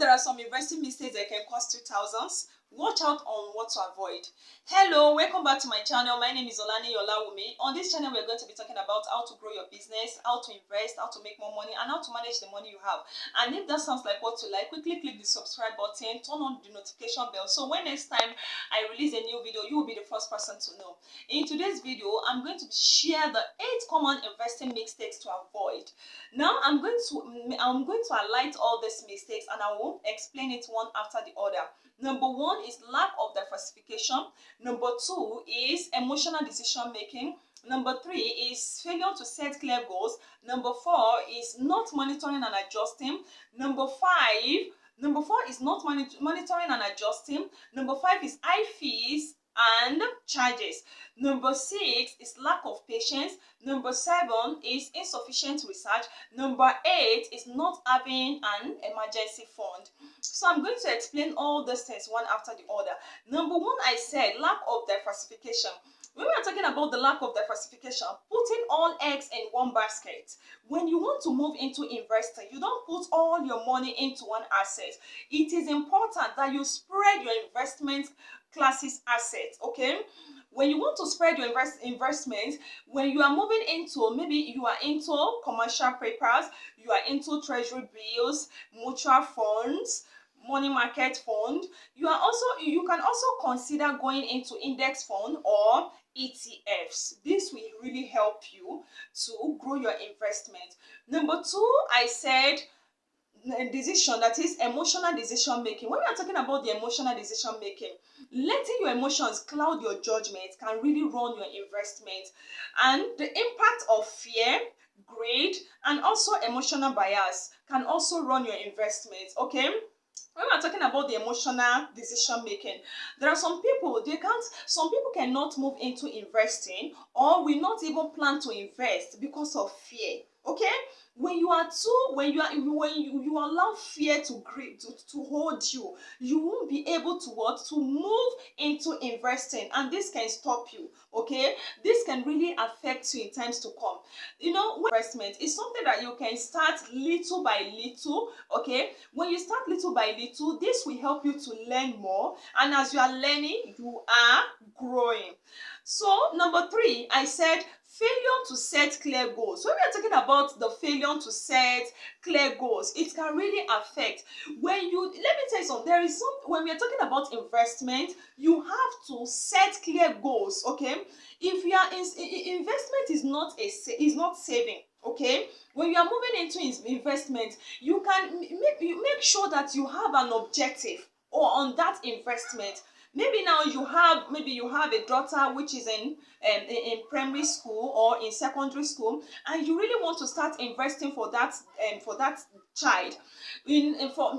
there are some investing mistakes that can cost you thousands. Watch out on what to avoid. Hello, welcome back to my channel. My name is Olani Olawumi. On this channel, we're going to be talking about how to grow your business, how to invest, how to make more money, and how to manage the money you have. And if that sounds like what you like, quickly click the subscribe button, turn on the notification bell, so when next time I release a new video, you will be the first person to know. In today's video, I'm going to share the 8 common investing mistakes to avoid. Now, I'm going to highlight all these mistakes and I will explain it one after the other. Number 1 is lack of diversification. Number 2 is emotional decision making. Number 3 is failure to set clear goals. Number 4 is not monitoring and adjusting. Number 4 is not monitoring and adjusting. Number 5 is high fees and charges. Number 6 is lack of patience. Number 7 is insufficient research. Number 8 is not having an emergency fund. So I'm going to explain all these things one after the other. Number 1, I said lack of diversification. When we are talking about the lack of diversification, putting all eggs in one basket. When you want to move into investing, you don't put all your money into one asset. It is important that you spread your investment classes assets, okay? When you want to spread your investments, when you are moving into, maybe you are into commercial papers, you are into treasury bills, mutual funds, money market fund, you can also consider going into index fund or ETFs. This will really help you to grow your investment. Number 2, I said decision, that is emotional decision making. When we are talking about the emotional decision making, letting your emotions cloud your judgment can really run your investment, and the impact of fear, greed, and also emotional bias can also run your investment, okay? When we're talking about the emotional decision making, there are some people cannot move into investing or will not even plan to invest because of fear, okay? When you allow fear to hold you, you won't be able to move into investing, and this can stop you, okay? This can really affect you in times to come. Investment is something that you can start little by little, okay? When you start little by little, this will help you to learn more, and as you are learning, you are growing. So number 3, I said failure to set clear goals. When we are talking about the failure to set clear goals, it can really affect let me tell you something. When we are talking about investment, you have to set clear goals, okay? If you are investment is not saving, okay? When you are moving into investment, you can make sure that you have an objective or on that investment. Maybe now you have a daughter which is in primary school or in secondary school, and you really want to start investing for that child for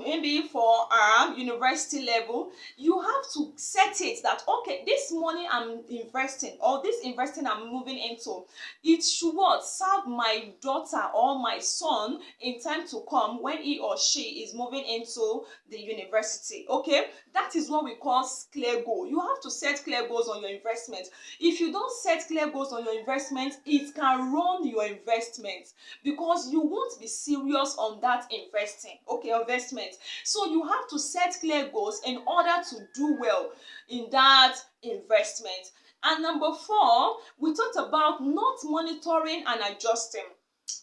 university level. You have to set it that, okay, this money I'm investing or this investing I'm moving into, it should serve my daughter or my son in time to come when he or she is moving into the university, okay? That is what we call clear goal. You have to set clear goals on your investment. If you don't set clear goals on your investment, it can run your investment because you won't be serious on that investment. So you have to set clear goals in order to do well in that investment. And number 4, we talked about not monitoring and adjusting.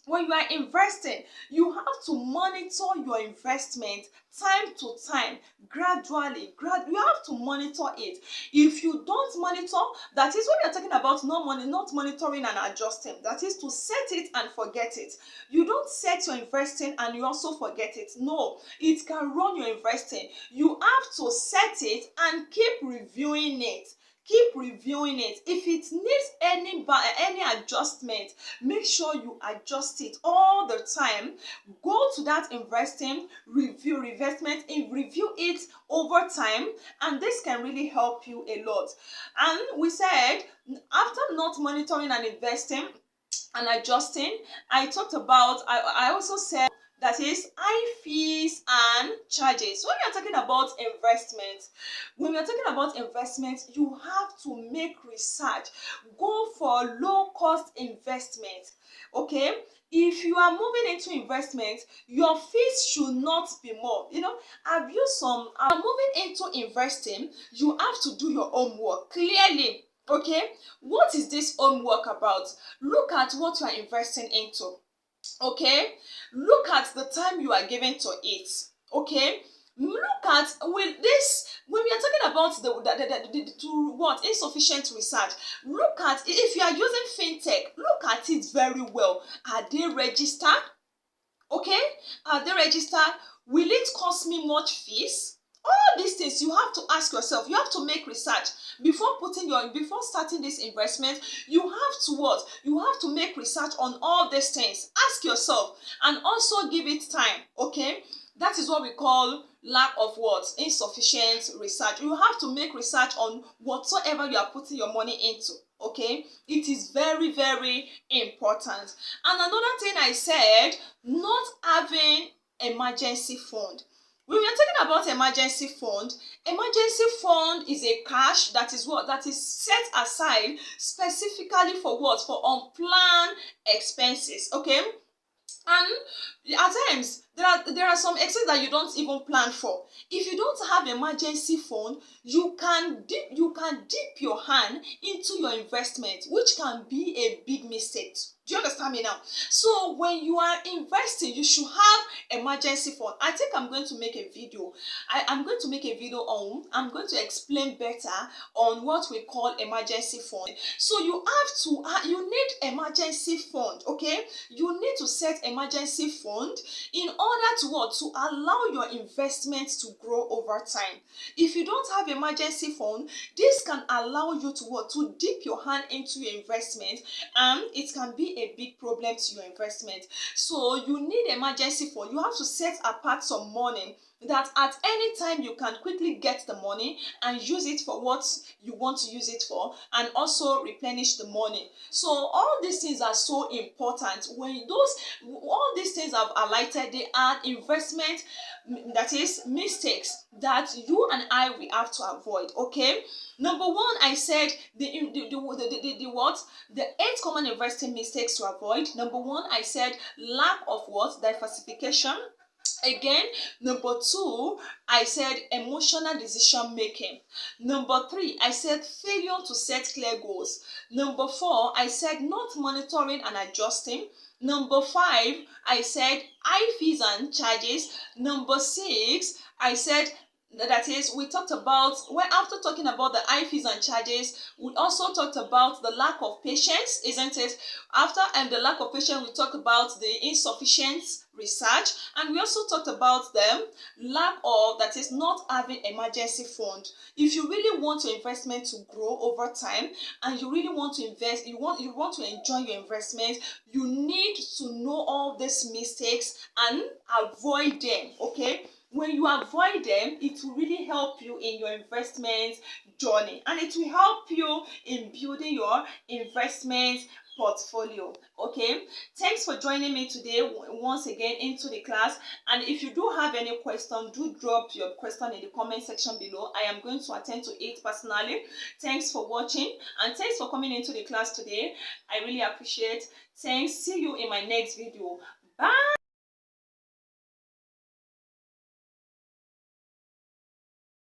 When you are investing, you have to monitor your investment time to time, gradually. You have to monitor it. If you don't monitor, that is when you're talking about not monitoring and adjusting. That is to set it and forget it. You don't set your investing and you also forget it. No, it can run your investing. You have to set it and keep reviewing it. Keep reviewing it. If it needs any adjustment, make sure you adjust it all the time. Go to that review it over time, and this can really help you a lot. And we said, after not monitoring and investing and adjusting, I also said that is high fees and charges. When we are talking about investment, you have to make research. Go for low cost investment. Okay, if you are moving into investment, your fees should not be more. Have you some are moving into investing, you have to do your homework clearly. Okay, what is this homework about? Look at what you are investing into. Okay, look at the time you are giving to it. Okay, look at with this when we are talking about to what insufficient research. Look at if you are using fintech, look at it very well. Are they registered? Okay, are they registered? Will it cost me much fees? All these things you have to ask yourself. You have to make research before starting this investment. You have to what? You have to make research on all these things. Ask yourself and also give it time. Okay, that is what we call lack of what? Insufficient research. You have to make research on whatsoever you are putting your money into. Okay, it is very, very important. And another thing I said, not having emergency fund. When we are talking about emergency fund is a cash that is set aside specifically for what? For unplanned expenses. Okay, and at times there are some expenses that you don't even plan for. If you don't have emergency fund, you can dip your hand into your investment, which can be a big mistake. Do you understand me now? So when you are investing, you should have emergency fund. I think I'm going to make a video. I'm going to make a video on, I'm going to explain better on what we call emergency fund. So you need emergency fund. Okay, you need to set emergency fund in order to what? To allow your investment to grow over time. If you don't have emergency fund, this can allow you to what? To dip your hand into your investment, and it can be a big problem to your investment. So you need emergency fund. You have to set apart some money that at any time you can quickly get the money and use it for what you want to use it for, and also replenish the money. So all these things are so important. All these things I've highlighted, they are investment, that is mistakes that you and I will have to avoid. Okay, number one, I said the 8 common investing mistakes to avoid. Number one, I said lack of what? Diversification. Again, number 2, I said emotional decision making. Number 3, I said failure to set clear goals. Number 4, I said not monitoring and adjusting. Number 5, I said high fees and charges. Number 6, I said that is, we talked about, when after talking about the high fees and charges, we also talked about the lack of patience, isn't it? After the lack of patience, we talked about the insufficient research, and we also talked about the lack of, that is, not having emergency fund. If you really want your investment to grow over time, and you really want to invest, you want to enjoy your investment, you need to know all these mistakes and avoid them. Okay, when you avoid them, it will really help you in your investment journey, and it will help you in building your investment portfolio. Okay, thanks for joining me today once again into the class. And if you do have any question, do drop your question in the comment section below. I am going to attend to it personally. Thanks for watching, and thanks for coming into the class today. I really appreciate. Thanks. See you in my next video. Bye.